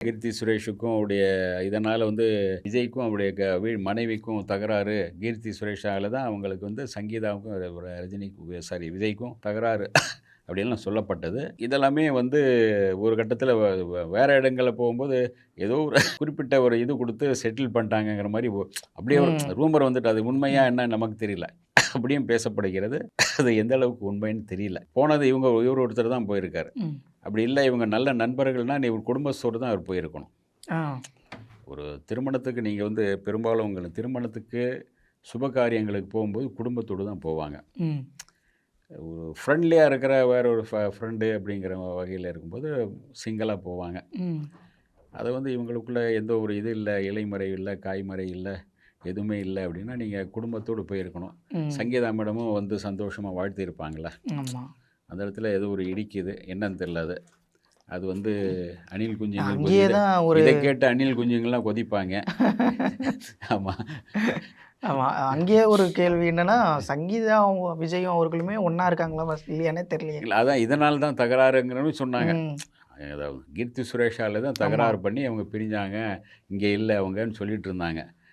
கீர்த்தி சுரேஷுக்கும் அவருடைய இதனால் வந்து விஜய்க்கும் அவருடைய மனைவிக்கும் தகராறு. கீர்த்தி சுரேஷால தான் அவங்களுக்கு வந்து சங்கீதாவுக்கும் ரஜினிக்கு விஜய்க்கும் தகராறு அப்படின்லாம் சொல்லப்பட்டது. இதெல்லாமே வந்து ஒரு கட்டத்தில் வேறு இடங்களில் போகும்போது ஏதோ ஒரு குறிப்பிட்ட ஒரு இது கொடுத்து செட்டில் பண்ணிட்டாங்கங்கிற மாதிரி அப்படியே ஒரு ரூமர் வந்துட்டு அது உண்மையாக என்ன நமக்கு தெரியல. அப்படியும் பேசப்படுகிறது. அது எந்த அளவுக்கு உண்மைன்னு தெரியல. போனது இவர் ஒருத்தர் தான் போயிருக்காரு. அப்படி இல்லை இவங்க நல்ல நண்பர்கள்னால் நீ ஒரு குடும்பத்தோடு தான் அவர் போயிருக்கணும். ஒரு திருமணத்துக்கு நீங்கள் வந்து பெரும்பாலும் உங்கள் திருமணத்துக்கு சுப காரியங்களுக்கு போகும்போது குடும்பத்தோடு தான் போவாங்க. ஒரு ஃப்ரெண்ட்லியாக இருக்கிற வேற ஒரு ஃப்ரெண்டு அப்படிங்கிற வகையில் இருக்கும்போது சிங்கிளாக போவாங்க. அதை வந்து இவங்களுக்குள்ள எந்த ஒரு இது இல்லை, இலைமறை இல்லை, காய்மறை இல்லை, எதுவுமே இல்லை அப்படின்னா நீங்கள் குடும்பத்தோடு போயிருக்கணும். சங்கீதா மேடமும் வந்து சந்தோஷமாக வாழ்த்திருப்பாங்களே. அந்த இடத்துல ஏதோ ஒரு இடிக்குது, என்னன்னு தெரியல. அது வந்து அணில் குஞ்சுங்கள் இதை கேட்டு அணில் குஞ்சுங்கள்லாம் கொதிப்பாங்க. ஆமாம். ஆமாம், அங்கேயே ஒரு கேள்வி என்னன்னா, சங்கீதா விஜயும் அவர்களுமே ஒன்றா இருக்காங்களா இல்லையானே தெரியலையே. இல்லை அதான் இதனால தான் தகராறுங்கிறன்னு சொன்னாங்க. அதாவது கீர்த்தி சுரேஷால தான் தகராறு பண்ணி அவங்க பிரிஞ்சாங்க, இங்கே இல்லை அவங்கன்னு சொல்லிட்டு இருந்தாங்க.